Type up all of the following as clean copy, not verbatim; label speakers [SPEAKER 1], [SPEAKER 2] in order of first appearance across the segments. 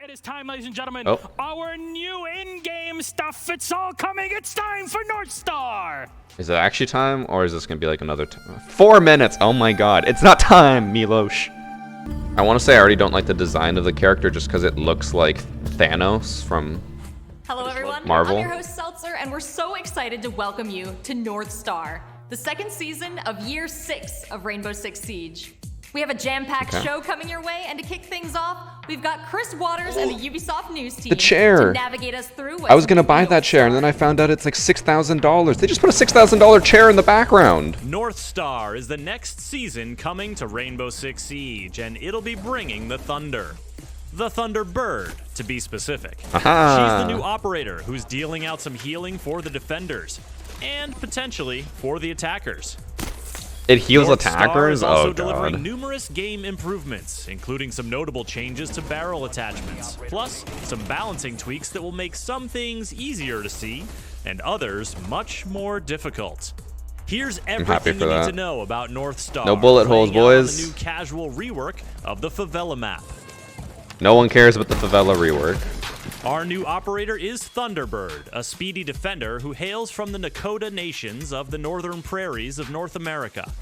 [SPEAKER 1] It is time, ladies and gentlemen.
[SPEAKER 2] Oh.
[SPEAKER 1] Our new in-game stuff. It's all coming. It's time for North Star.
[SPEAKER 2] Is it actually time, or is this gonna be like another 4 minutes? Oh my god, it's not time, Milosh. I want to say I already don't like the design of the character just because it looks like Thanos from
[SPEAKER 3] Hello everyone,
[SPEAKER 2] Marvel.
[SPEAKER 3] I'm your host Seltzer, and we're so excited to welcome you to North Star, the second season of Year 6 of Rainbow Six Siege. We have a jam-packed show coming your way, and to kick things off, we've got Chris Waters and the Ubisoft News team
[SPEAKER 2] The chair.
[SPEAKER 3] to navigate us through.
[SPEAKER 2] I was gonna buy that chair, and then I found out it's like $6,000. They just put a $6,000 chair in the background.
[SPEAKER 4] North Star is the next season coming to Rainbow Six Siege, and it'll be bringing the Thunder. The Thunderbird, to be specific.
[SPEAKER 2] Aha.
[SPEAKER 4] She's the new operator who's dealing out some healing for the defenders, and potentially for the attackers.
[SPEAKER 2] It heals
[SPEAKER 4] North Star
[SPEAKER 2] attackers?
[SPEAKER 4] is also
[SPEAKER 2] Oh
[SPEAKER 4] delivering
[SPEAKER 2] god.
[SPEAKER 4] numerous game improvements, including some notable changes to barrel attachments, plus some balancing tweaks that will make some things easier to see and others much more difficult. Here's everything you need to know about North Star.
[SPEAKER 2] No bullet holes,
[SPEAKER 4] playing out on
[SPEAKER 2] boys.
[SPEAKER 4] The new casual rework of the Favela map.
[SPEAKER 2] No one cares about the Favela rework.
[SPEAKER 4] Our new operator is Thunderbird, a speedy defender who hails from the Nakota nations of the northern prairies of North America.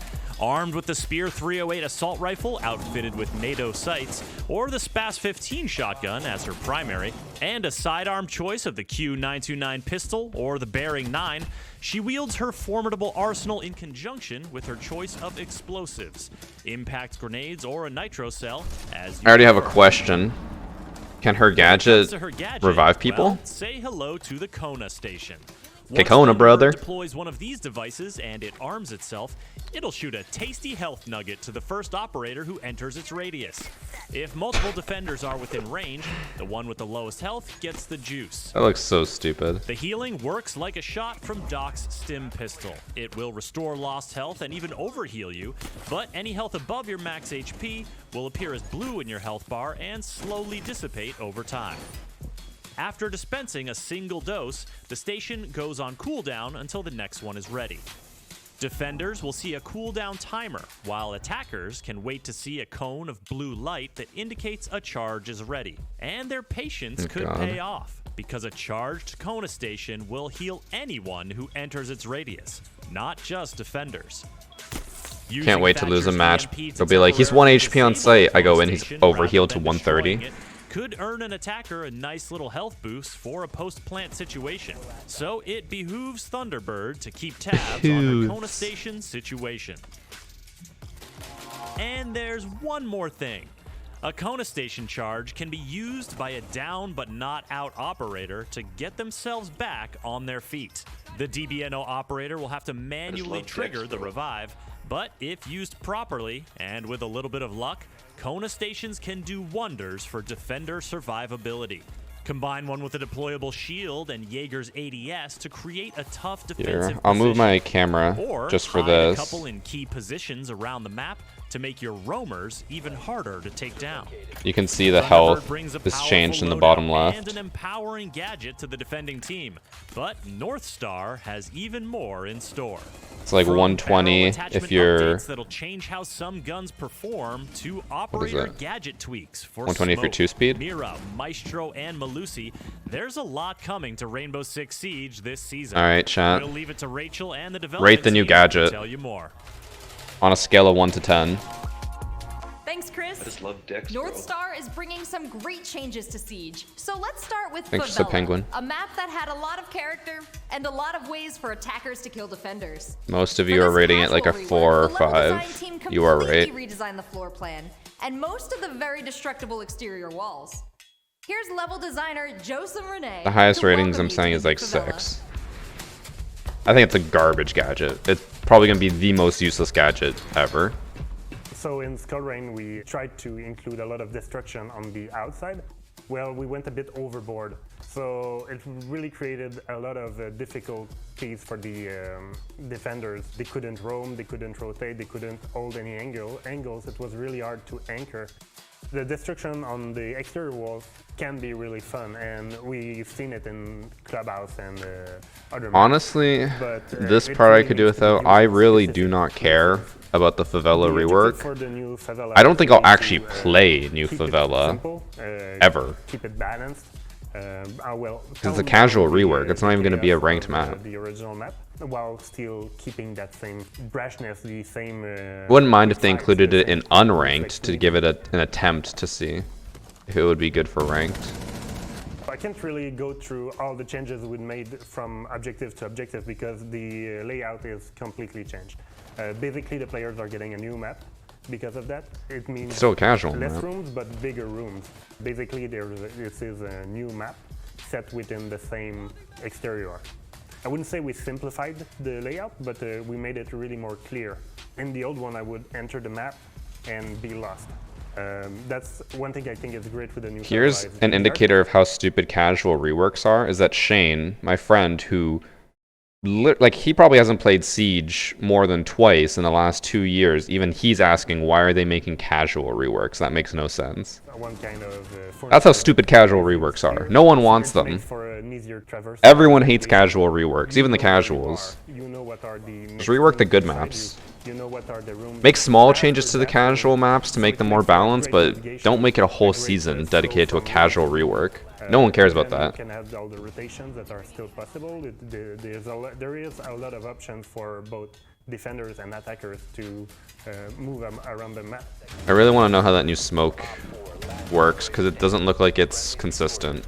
[SPEAKER 4] Armed with the Spear 308 assault rifle outfitted with NATO sights, or the Spas 15 shotgun as her primary, and a sidearm choice of the Q929 pistol or the Bearing 9, she wields her formidable arsenal in conjunction with her choice of explosives, impact grenades, or a nitro cell. As
[SPEAKER 2] I already have a question. Can her gadget revive people?
[SPEAKER 4] Well, say hello to the Kona station.
[SPEAKER 2] Okay,
[SPEAKER 4] Once
[SPEAKER 2] Kona,
[SPEAKER 4] Thunderbird
[SPEAKER 2] brother.
[SPEAKER 4] deploys one of these devices and it arms itself, it'll shoot a tasty health nugget to the first operator who enters its radius. If multiple defenders are within range, the one with the lowest health gets the juice.
[SPEAKER 2] That looks so stupid.
[SPEAKER 4] The healing works like a shot from Doc's stim pistol. It will restore lost health and even overheal you, but any health above your max HP will appear as blue in your health bar and slowly dissipate over time. After dispensing a single dose, the station goes on cooldown until the next one is ready. Defenders will see a cooldown timer, while attackers can wait to see a cone of blue light that indicates a charge is ready. And their patience could pay off, because a charged Kona station will heal anyone who enters its radius, not just defenders.
[SPEAKER 2] Can't wait to lose a match. They'll be like, he's 1 HP on sight. I go in, he's overhealed to 130.
[SPEAKER 4] Could earn an attacker a nice little health boost for a post-plant situation. So it behooves Thunderbird to keep tabs on her Kona Station situation. And there's one more thing. A Kona Station charge can be used by a down but not out operator to get themselves back on their feet. The DBNO operator will have to manually trigger the revive, but if used properly and with a little bit of luck, Kona stations can do wonders for defender survivability. Combine one with a deployable shield and Jaeger's ADS to create a tough defensive
[SPEAKER 2] I'll move
[SPEAKER 4] position.
[SPEAKER 2] my camera
[SPEAKER 4] Or
[SPEAKER 2] just for
[SPEAKER 4] hide
[SPEAKER 2] this.
[SPEAKER 4] a couple in key positions around the map to make your roamers even harder to take down.
[SPEAKER 2] You can see the
[SPEAKER 4] Thunderbird
[SPEAKER 2] health
[SPEAKER 4] brings a
[SPEAKER 2] is
[SPEAKER 4] powerful
[SPEAKER 2] changed in the
[SPEAKER 4] loadout
[SPEAKER 2] bottom left.
[SPEAKER 4] and an empowering gadget to the defending team. But North Star has even more in store.
[SPEAKER 2] It's like
[SPEAKER 4] From
[SPEAKER 2] 120
[SPEAKER 4] barrel
[SPEAKER 2] if
[SPEAKER 4] attachment
[SPEAKER 2] you're...
[SPEAKER 4] updates that'll change how some guns perform to operator
[SPEAKER 2] that?
[SPEAKER 4] gadget tweaks for
[SPEAKER 2] 120 if you're
[SPEAKER 4] Smoke,
[SPEAKER 2] 2-speed?
[SPEAKER 4] Mira, Maestro, and Malusi. There's a lot coming to Rainbow Six Siege this season.
[SPEAKER 2] Alright, chat.
[SPEAKER 4] We'll leave it to Rachel and the development
[SPEAKER 2] Rate the new
[SPEAKER 4] team
[SPEAKER 2] gadget.
[SPEAKER 4] to tell you more.
[SPEAKER 2] On a scale of 1 to 10.
[SPEAKER 3] Thanks, Chris.
[SPEAKER 5] I just love dicks,
[SPEAKER 3] North
[SPEAKER 5] bro.
[SPEAKER 3] Star is bringing some great changes to Siege. So let's start with
[SPEAKER 2] Thanks,
[SPEAKER 3] Favela,
[SPEAKER 2] Penguin.
[SPEAKER 3] a map that had a lot of character and a lot of ways for attackers to kill defenders.
[SPEAKER 2] Most of
[SPEAKER 3] For
[SPEAKER 2] you are
[SPEAKER 3] this
[SPEAKER 2] rating it like a
[SPEAKER 3] casual
[SPEAKER 2] 4 or
[SPEAKER 3] rework, the level design
[SPEAKER 2] 5.
[SPEAKER 3] team
[SPEAKER 2] You are right.
[SPEAKER 3] completely redesigned the floor plan and most of the very destructible exterior walls. Here's level designer Joseph Renee.
[SPEAKER 2] The highest
[SPEAKER 3] to
[SPEAKER 2] ratings
[SPEAKER 3] welcome
[SPEAKER 2] I'm
[SPEAKER 3] you
[SPEAKER 2] saying
[SPEAKER 3] to
[SPEAKER 2] is
[SPEAKER 3] the
[SPEAKER 2] like
[SPEAKER 3] Favela.
[SPEAKER 2] 6. I think it's a garbage gadget. It's probably going to be the most useless gadget ever.
[SPEAKER 6] So in Skullrain, we tried to include a lot of destruction on the outside. Well, we went a bit overboard. So it really created a lot of difficulties for the defenders. They couldn't roam, they couldn't rotate, they couldn't hold any angles. It was really hard to anchor. The destruction on the exterior walls can be really fun, and we've seen it in Clubhouse and other maps.
[SPEAKER 2] Honestly,
[SPEAKER 6] But,
[SPEAKER 2] this
[SPEAKER 6] it
[SPEAKER 2] part I
[SPEAKER 6] really
[SPEAKER 2] could do
[SPEAKER 6] needs to be
[SPEAKER 2] without.
[SPEAKER 6] used
[SPEAKER 2] I
[SPEAKER 6] in
[SPEAKER 2] really do
[SPEAKER 6] specific
[SPEAKER 2] not care
[SPEAKER 6] places.
[SPEAKER 2] about the Favela
[SPEAKER 6] The objective
[SPEAKER 2] rework.
[SPEAKER 6] for the new Favela
[SPEAKER 2] I don't
[SPEAKER 6] is
[SPEAKER 2] think I'll
[SPEAKER 6] really
[SPEAKER 2] actually
[SPEAKER 6] to,
[SPEAKER 2] play New
[SPEAKER 6] keep it
[SPEAKER 2] Favela
[SPEAKER 6] simple,
[SPEAKER 2] ever.
[SPEAKER 6] Keep it balanced. Well,
[SPEAKER 2] It's a
[SPEAKER 6] tone
[SPEAKER 2] casual
[SPEAKER 6] down the,
[SPEAKER 2] rework. It's not even going to be a
[SPEAKER 6] chaos
[SPEAKER 2] ranked
[SPEAKER 6] of,
[SPEAKER 2] map.
[SPEAKER 6] The original map, while still keeping that same brashness, the same.
[SPEAKER 2] Wouldn't mind if they
[SPEAKER 6] quick
[SPEAKER 2] included
[SPEAKER 6] fights,
[SPEAKER 2] it
[SPEAKER 6] the
[SPEAKER 2] in
[SPEAKER 6] same
[SPEAKER 2] unranked to
[SPEAKER 6] flexibility.
[SPEAKER 2] give it an attempt to see if it would be good for ranked.
[SPEAKER 6] I can't really go through all the changes we made from objective to objective because the layout is completely changed. Basically, the players are getting a new map. Because of that, it means
[SPEAKER 2] Still a casual
[SPEAKER 6] less
[SPEAKER 2] map.
[SPEAKER 6] rooms but bigger rooms. Basically, this is a new map set within the same exterior. I wouldn't say we simplified the layout, but we made it really more clear. In the old one, I would enter the map and be lost. That's one thing I think is great with the new.
[SPEAKER 2] Here's
[SPEAKER 6] Favela is
[SPEAKER 2] an
[SPEAKER 6] the
[SPEAKER 2] indicator of how stupid casual reworks are, is that Shane, my friend, who like he probably hasn't played Siege more than twice in the last 2 years. Even he's asking, why are they making casual reworks? That makes no sense.
[SPEAKER 6] one kind of,
[SPEAKER 2] That's how stupid casual reworks are. No one wants them.
[SPEAKER 6] For an easier traverse.
[SPEAKER 2] Everyone hates casual reworks, even the
[SPEAKER 6] You know where you
[SPEAKER 2] casuals.
[SPEAKER 6] are. You know what are the
[SPEAKER 2] Just rework the good
[SPEAKER 6] inside
[SPEAKER 2] maps.
[SPEAKER 6] you know what are the rooms
[SPEAKER 2] Make small
[SPEAKER 6] after
[SPEAKER 2] changes to the
[SPEAKER 6] that,
[SPEAKER 2] casual maps to
[SPEAKER 6] so
[SPEAKER 2] make
[SPEAKER 6] it
[SPEAKER 2] them more
[SPEAKER 6] makes for a
[SPEAKER 2] balanced,
[SPEAKER 6] great
[SPEAKER 2] but
[SPEAKER 6] navigation,
[SPEAKER 2] don't make it a whole
[SPEAKER 6] a great
[SPEAKER 2] season
[SPEAKER 6] flow
[SPEAKER 2] dedicated to a
[SPEAKER 6] from
[SPEAKER 2] casual
[SPEAKER 6] room to room.
[SPEAKER 2] rework. No one cares
[SPEAKER 6] Then
[SPEAKER 2] about that.
[SPEAKER 6] You can have all the rotations that are still possible. There is a lot of options for both defenders and attackers to move around the map.
[SPEAKER 2] I really want to know how that new smoke works, because it doesn't look like it's consistent.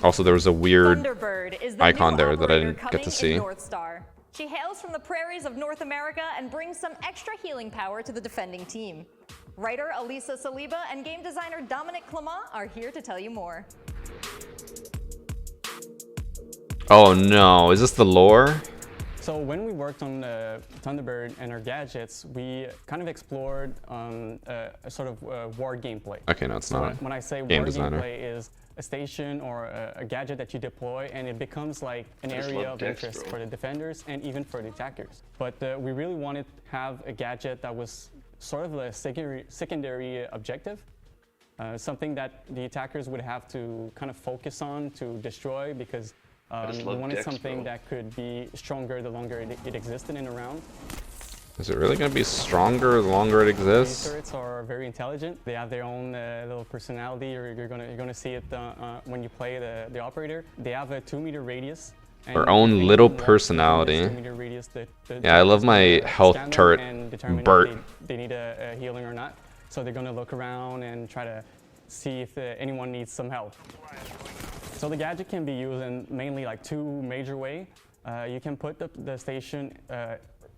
[SPEAKER 2] Also, there was a weird
[SPEAKER 3] Thunderbird is the
[SPEAKER 2] icon
[SPEAKER 3] new
[SPEAKER 2] there that I
[SPEAKER 3] operator
[SPEAKER 2] didn't get to
[SPEAKER 3] coming
[SPEAKER 2] see.
[SPEAKER 3] in North Star. She hails from the prairies of North America and brings some extra healing power to the defending team. Writer Elisa Saliba and game designer Dominic Clement are here to tell you more.
[SPEAKER 2] Oh no, is this the lore?
[SPEAKER 5] So when we worked on Thunderbird and our gadgets, we kind of explored a sort of war gameplay.
[SPEAKER 2] Okay, no, it's not.
[SPEAKER 5] When I say
[SPEAKER 2] Game
[SPEAKER 5] war
[SPEAKER 2] designer.
[SPEAKER 5] gameplay is a station or a gadget that you deploy, and it becomes like an area of interest for the defenders and even for the attackers. But we really wanted to have a gadget that was sort of a secondary objective, something that the attackers would have to kind of focus on to destroy, because we wanted something that could be stronger the longer it existed in a round.
[SPEAKER 2] Is it really going to be stronger the longer it
[SPEAKER 5] These
[SPEAKER 2] exists?
[SPEAKER 5] turrets are very intelligent. They have their own little personality, or you're gonna see it when you play the operator. They have a 2-meter radius. and
[SPEAKER 2] Their own
[SPEAKER 5] anything
[SPEAKER 2] little
[SPEAKER 5] within this
[SPEAKER 2] personality.
[SPEAKER 5] 2-meter radius, the
[SPEAKER 2] Yeah, I love my health
[SPEAKER 5] scan them
[SPEAKER 2] turret,
[SPEAKER 5] and determine if
[SPEAKER 2] Bert.
[SPEAKER 5] they need a healing or not. So they're gonna look around and try to see if anyone needs some help. So the gadget can be used in mainly like 2 major ways. You can put the station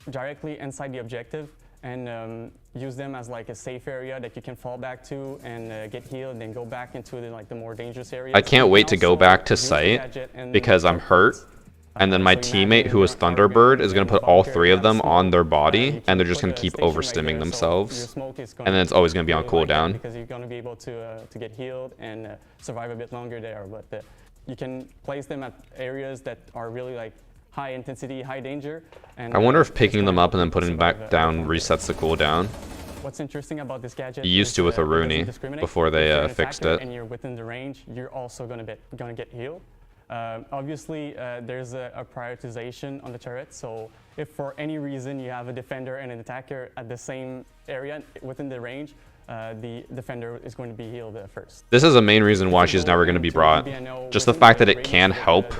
[SPEAKER 5] directly inside the objective and use them as like a safe area that you can fall back to and get healed, and then go back into the more dangerous areas.
[SPEAKER 2] I can't
[SPEAKER 5] You
[SPEAKER 2] wait
[SPEAKER 5] can
[SPEAKER 2] to go
[SPEAKER 5] also
[SPEAKER 2] back to
[SPEAKER 5] use the
[SPEAKER 2] site
[SPEAKER 5] gadget and
[SPEAKER 2] because I'm hurt. And then my
[SPEAKER 5] so
[SPEAKER 2] teammate,
[SPEAKER 5] imagine
[SPEAKER 2] who was
[SPEAKER 5] you're
[SPEAKER 2] Thunderbird, is going to put all
[SPEAKER 5] bunker,
[SPEAKER 2] 3
[SPEAKER 5] you
[SPEAKER 2] of
[SPEAKER 5] have
[SPEAKER 2] them on
[SPEAKER 5] smoke,
[SPEAKER 2] their
[SPEAKER 5] you
[SPEAKER 2] body,
[SPEAKER 5] can
[SPEAKER 2] and they're just
[SPEAKER 5] put
[SPEAKER 2] going to
[SPEAKER 5] a
[SPEAKER 2] keep
[SPEAKER 5] station right
[SPEAKER 2] overstimming
[SPEAKER 5] there, so
[SPEAKER 2] themselves.
[SPEAKER 5] your smoke is
[SPEAKER 2] And then it's always going to be on
[SPEAKER 5] really like that,
[SPEAKER 2] cooldown.
[SPEAKER 5] because you're going to be able to get healed and survive a bit longer there. But you can place them at areas that are really like high intensity, high danger. And
[SPEAKER 2] I wonder if
[SPEAKER 5] it's
[SPEAKER 2] picking
[SPEAKER 5] gonna
[SPEAKER 2] them up
[SPEAKER 5] help
[SPEAKER 2] and then
[SPEAKER 5] you
[SPEAKER 2] putting
[SPEAKER 5] survive
[SPEAKER 2] back
[SPEAKER 5] a
[SPEAKER 2] down
[SPEAKER 5] bit longer.
[SPEAKER 2] resets the cooldown.
[SPEAKER 5] What's interesting about this gadget?
[SPEAKER 2] You used
[SPEAKER 5] is,
[SPEAKER 2] to with a
[SPEAKER 5] it doesn't
[SPEAKER 2] Rooney
[SPEAKER 5] discriminate.
[SPEAKER 2] before they
[SPEAKER 5] If you're an
[SPEAKER 2] fixed
[SPEAKER 5] attacker
[SPEAKER 2] it.
[SPEAKER 5] and you're within the range, you're also gonna get healed. Obviously, there's a prioritization on the turret. So if for any reason you have a defender and an attacker at the same area within the range, the defender is going to be healed first.
[SPEAKER 2] This is a main reason why she's never going to be brought. Just the fact that it can help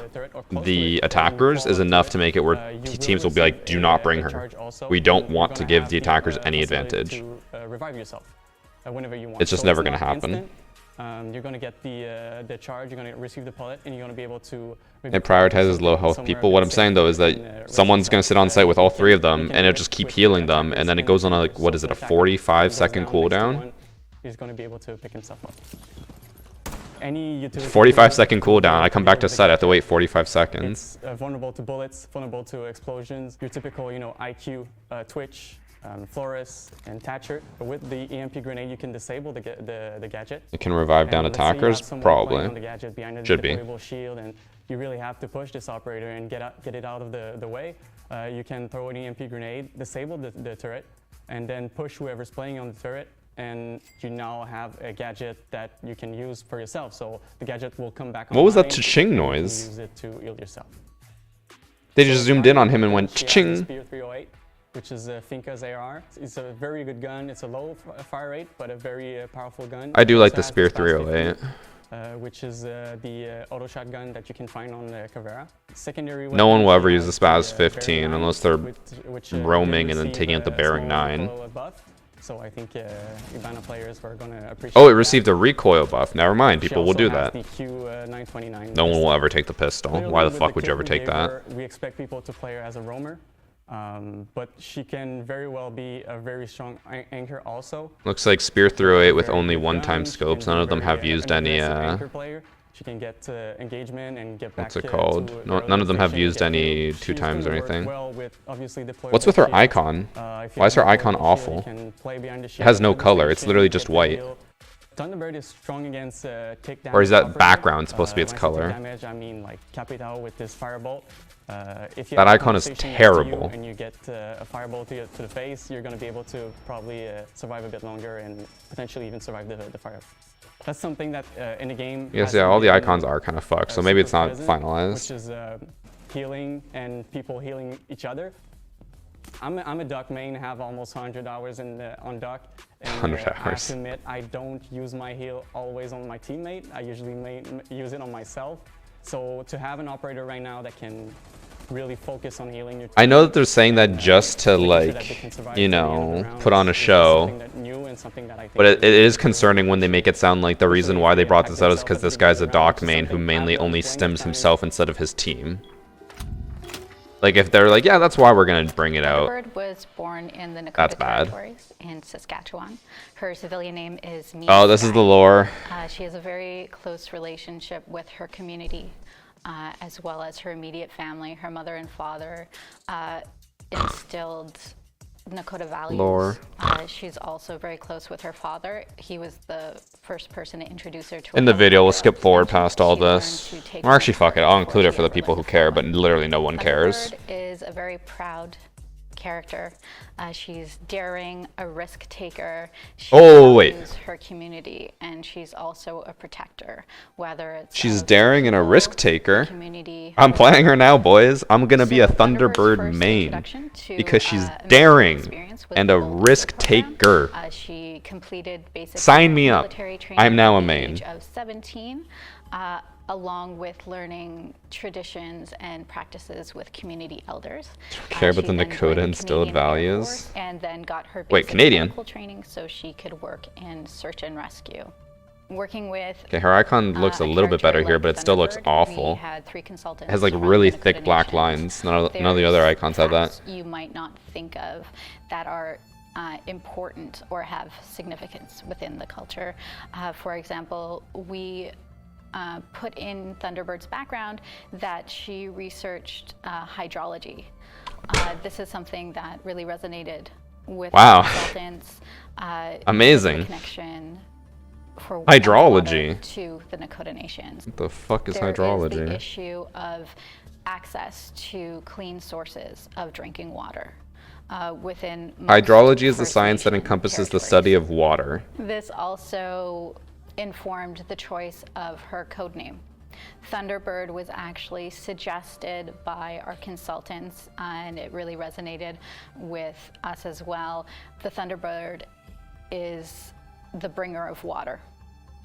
[SPEAKER 2] the attackers is enough to make it where teams will be like, do not bring her. We don't want to give the attackers any advantage.
[SPEAKER 5] Revive yourself whenever you want.
[SPEAKER 2] It's just
[SPEAKER 5] So
[SPEAKER 2] never
[SPEAKER 5] not
[SPEAKER 2] going to happen.
[SPEAKER 5] instant. You're going to get the charge, you're going to receive the pellet, and you're going to be able to...
[SPEAKER 2] It prioritizes low health people. What I'm saying though is that someone's going to sit on site with all 3 of them, and it'll just keep healing them, and then it goes on a, like, what is it, a 45-second cooldown?
[SPEAKER 5] He's going to be able to pick himself up. Any utility
[SPEAKER 2] 45-second cooldown. I come back to site, I have to wait 45 seconds.
[SPEAKER 5] It's vulnerable to bullets, vulnerable to explosions. Your typical, IQ, Twitch, Flores, and Thatcher. But with the EMP grenade, you can disable the gadget.
[SPEAKER 2] It can revive down
[SPEAKER 5] And let's say you have
[SPEAKER 2] attackers?
[SPEAKER 5] someone
[SPEAKER 2] Probably.
[SPEAKER 5] playing on the gadget behind the
[SPEAKER 2] Should be.
[SPEAKER 5] deployable shield, and you really have to push this operator and get it out of the way. You can throw an EMP grenade, disable the turret, and then push whoever's playing on the turret, and you now have a gadget that you can use for yourself. So the gadget will come back.
[SPEAKER 2] What was that
[SPEAKER 5] online,
[SPEAKER 2] cha-ching
[SPEAKER 5] and you can
[SPEAKER 2] noise?
[SPEAKER 5] Use it to heal yourself.
[SPEAKER 2] They just zoomed in on him and went
[SPEAKER 5] She has
[SPEAKER 2] ching.
[SPEAKER 5] the Spear 308, which is Finka's AR. It's a very good gun. It's a low fire rate, but a very powerful gun.
[SPEAKER 2] I do like
[SPEAKER 5] Also
[SPEAKER 2] the Spear
[SPEAKER 5] has Fast
[SPEAKER 2] 308.
[SPEAKER 5] 15, which is the auto shotgun that you can find on Favela. Secondary
[SPEAKER 2] No one
[SPEAKER 5] weapon,
[SPEAKER 2] will ever
[SPEAKER 5] she
[SPEAKER 2] use the
[SPEAKER 5] has
[SPEAKER 2] Spaz
[SPEAKER 5] the
[SPEAKER 2] 15
[SPEAKER 5] Bearing
[SPEAKER 2] unless
[SPEAKER 5] 9,
[SPEAKER 2] they're
[SPEAKER 5] which
[SPEAKER 2] roaming
[SPEAKER 5] did
[SPEAKER 2] and then
[SPEAKER 5] receive
[SPEAKER 2] taking out the Bearing
[SPEAKER 5] small
[SPEAKER 2] 9.
[SPEAKER 5] recoil buff. So I think Ibana players were going to appreciate
[SPEAKER 2] Oh, it
[SPEAKER 5] that.
[SPEAKER 2] received a recoil buff. Never mind,
[SPEAKER 5] She
[SPEAKER 2] people will
[SPEAKER 5] also
[SPEAKER 2] do
[SPEAKER 5] has
[SPEAKER 2] that.
[SPEAKER 5] the Q929
[SPEAKER 2] No one
[SPEAKER 5] pistol.
[SPEAKER 2] will ever take the pistol.
[SPEAKER 5] Clearly,
[SPEAKER 2] Why the
[SPEAKER 5] with
[SPEAKER 2] fuck would
[SPEAKER 5] kit
[SPEAKER 2] you ever
[SPEAKER 5] we
[SPEAKER 2] take
[SPEAKER 5] gave
[SPEAKER 2] that?
[SPEAKER 5] her, we expect people to play her as a roamer, but she can very well be a very strong anchor also.
[SPEAKER 2] Looks like Spear 308 with
[SPEAKER 5] Very
[SPEAKER 2] only
[SPEAKER 5] good
[SPEAKER 2] one-time
[SPEAKER 5] gun. She
[SPEAKER 2] scopes.
[SPEAKER 5] can
[SPEAKER 2] None
[SPEAKER 5] be
[SPEAKER 2] of them
[SPEAKER 5] very,
[SPEAKER 2] have used
[SPEAKER 5] an
[SPEAKER 2] any,
[SPEAKER 5] aggressive anchor player. She can get engagement and get back
[SPEAKER 2] what's it
[SPEAKER 5] to
[SPEAKER 2] called?
[SPEAKER 5] to
[SPEAKER 2] No,
[SPEAKER 5] her
[SPEAKER 2] none of them have
[SPEAKER 5] location,
[SPEAKER 2] used
[SPEAKER 5] get
[SPEAKER 2] any
[SPEAKER 5] through.
[SPEAKER 2] two
[SPEAKER 5] She's
[SPEAKER 2] times or
[SPEAKER 5] gonna work
[SPEAKER 2] anything.
[SPEAKER 5] well with, obviously, deployable
[SPEAKER 2] What's with her
[SPEAKER 5] shield.
[SPEAKER 2] icon?
[SPEAKER 5] If you
[SPEAKER 2] Why is her
[SPEAKER 5] have a
[SPEAKER 2] icon
[SPEAKER 5] deployable
[SPEAKER 2] awful?
[SPEAKER 5] shield, you can play behind the
[SPEAKER 2] It has
[SPEAKER 5] shield,
[SPEAKER 2] no
[SPEAKER 5] get the
[SPEAKER 2] color. It's
[SPEAKER 5] station,
[SPEAKER 2] literally
[SPEAKER 5] get
[SPEAKER 2] just
[SPEAKER 5] the
[SPEAKER 2] white.
[SPEAKER 5] heal. Thunderbird is strong against tick damage.
[SPEAKER 2] Or is that
[SPEAKER 5] properly.
[SPEAKER 2] background supposed to be its
[SPEAKER 5] When I say tick
[SPEAKER 2] color?
[SPEAKER 5] damage, I mean like Capitao with this firebolt. If you
[SPEAKER 2] That
[SPEAKER 5] have a
[SPEAKER 2] icon is
[SPEAKER 5] conversation next to you
[SPEAKER 2] terrible.
[SPEAKER 5] and you get a fireball to the face, you're going to be able to probably survive a bit longer and potentially even survive the fire. That's something that in the game.
[SPEAKER 2] Yes,
[SPEAKER 5] has
[SPEAKER 2] yeah, all the
[SPEAKER 5] been,
[SPEAKER 2] icons are kind of fucked, so maybe it's
[SPEAKER 5] super
[SPEAKER 2] not
[SPEAKER 5] present,
[SPEAKER 2] finalized.
[SPEAKER 5] Which is healing and people healing each other. I'm a Duck main, have almost 100 hours on Duck. And,
[SPEAKER 2] 100
[SPEAKER 5] I have
[SPEAKER 2] hours.
[SPEAKER 5] to admit, I don't use my heal always on my teammate. I usually use it on myself. So to have an operator right now that can really focus on healing your team,
[SPEAKER 2] I know that they're saying that just to,
[SPEAKER 5] making sure that they
[SPEAKER 2] like,
[SPEAKER 5] can survive
[SPEAKER 2] you
[SPEAKER 5] to the end of the
[SPEAKER 2] know,
[SPEAKER 5] round
[SPEAKER 2] put on a
[SPEAKER 5] is
[SPEAKER 2] show.
[SPEAKER 5] something that new and something that I think
[SPEAKER 2] But it
[SPEAKER 5] is
[SPEAKER 2] is concerning when they make it sound like the reason why they brought this out is because this guy's a doc main who mainly only stims himself instead of his team. Like, if they're like, yeah, that's why we're gonna bring it out.
[SPEAKER 7] Thunderbird was born in the
[SPEAKER 2] That's
[SPEAKER 7] Nakota
[SPEAKER 2] bad.
[SPEAKER 7] Territories in Saskatchewan. Her civilian name is Mia.
[SPEAKER 2] Oh, this is the lore.
[SPEAKER 7] She has a very close relationship with her community, as well as her immediate family. Her mother and father instilled Nakota values.
[SPEAKER 2] Lore.
[SPEAKER 7] She's also very close with her father. He was the first person to introduce her to
[SPEAKER 2] In the video, we'll
[SPEAKER 7] helicopter
[SPEAKER 2] skip forward
[SPEAKER 7] extension.
[SPEAKER 2] past all
[SPEAKER 7] She learned
[SPEAKER 2] this.
[SPEAKER 7] to take
[SPEAKER 2] Or actually,
[SPEAKER 7] off
[SPEAKER 2] fuck it. I'll include it
[SPEAKER 7] before
[SPEAKER 2] for the
[SPEAKER 7] she
[SPEAKER 2] people
[SPEAKER 7] ever
[SPEAKER 2] who care,
[SPEAKER 7] learned
[SPEAKER 2] but
[SPEAKER 7] to fly.
[SPEAKER 2] literally no one cares.
[SPEAKER 7] Thunderbird is a very proud character. She's daring, a risk taker. She
[SPEAKER 2] Oh, wait.
[SPEAKER 7] values her community, and she's also a protector. Whether it's
[SPEAKER 2] She's
[SPEAKER 7] of
[SPEAKER 2] daring and a
[SPEAKER 7] people,
[SPEAKER 2] risk taker.
[SPEAKER 7] community.
[SPEAKER 2] I'm playing her now, boys. I'm gonna be a
[SPEAKER 7] So Thunderbird's
[SPEAKER 2] Thunderbird
[SPEAKER 7] first
[SPEAKER 2] main
[SPEAKER 7] introduction to,
[SPEAKER 2] because she's
[SPEAKER 7] military
[SPEAKER 2] daring
[SPEAKER 7] experience was
[SPEAKER 2] and
[SPEAKER 7] the
[SPEAKER 2] a
[SPEAKER 7] Gold
[SPEAKER 2] risk
[SPEAKER 7] Medal program.
[SPEAKER 2] taker.
[SPEAKER 7] She completed basic
[SPEAKER 2] Sign me up.
[SPEAKER 7] military training
[SPEAKER 2] I'm now
[SPEAKER 7] at
[SPEAKER 2] a
[SPEAKER 7] the
[SPEAKER 2] main.
[SPEAKER 7] age of 17, along with learning traditions and practices with community elders.
[SPEAKER 2] Care about
[SPEAKER 7] She
[SPEAKER 2] the
[SPEAKER 7] then
[SPEAKER 2] Nakota
[SPEAKER 7] joined the
[SPEAKER 2] instilled
[SPEAKER 7] Canadian Air
[SPEAKER 2] values.
[SPEAKER 7] Force and then got her
[SPEAKER 2] Wait,
[SPEAKER 7] basic
[SPEAKER 2] Canadian?
[SPEAKER 7] medical training so she could work in search and rescue. Working with
[SPEAKER 2] Okay, her icon looks a little bit better
[SPEAKER 7] character
[SPEAKER 2] here,
[SPEAKER 7] like
[SPEAKER 2] but it still looks
[SPEAKER 7] Thunderbird,
[SPEAKER 2] awful.
[SPEAKER 7] We had 3 consultants
[SPEAKER 2] It has like
[SPEAKER 7] from
[SPEAKER 2] really
[SPEAKER 7] the
[SPEAKER 2] thick
[SPEAKER 7] Nakota
[SPEAKER 2] black
[SPEAKER 7] Nation.
[SPEAKER 2] lines. None of the other
[SPEAKER 7] There's
[SPEAKER 2] icons have that.
[SPEAKER 7] facts you might not think of that are important or have significance within the culture. For example, we put in Thunderbird's background that she researched hydrology. This is something that really resonated with
[SPEAKER 2] Wow.
[SPEAKER 7] consultants.
[SPEAKER 2] Amazing.
[SPEAKER 7] The connection for
[SPEAKER 2] Hydrology.
[SPEAKER 7] water to the Nakota Nations.
[SPEAKER 2] What the fuck is
[SPEAKER 7] There is
[SPEAKER 2] hydrology?
[SPEAKER 7] the issue of access to clean sources of drinking water within most
[SPEAKER 2] Hydrology is the
[SPEAKER 7] First
[SPEAKER 2] science that
[SPEAKER 7] Nation
[SPEAKER 2] encompasses the
[SPEAKER 7] territories.
[SPEAKER 2] study of water.
[SPEAKER 7] This also informed the choice of her code name. Thunderbird was actually suggested by our consultants, and it really resonated with us as well. The Thunderbird is the bringer of water.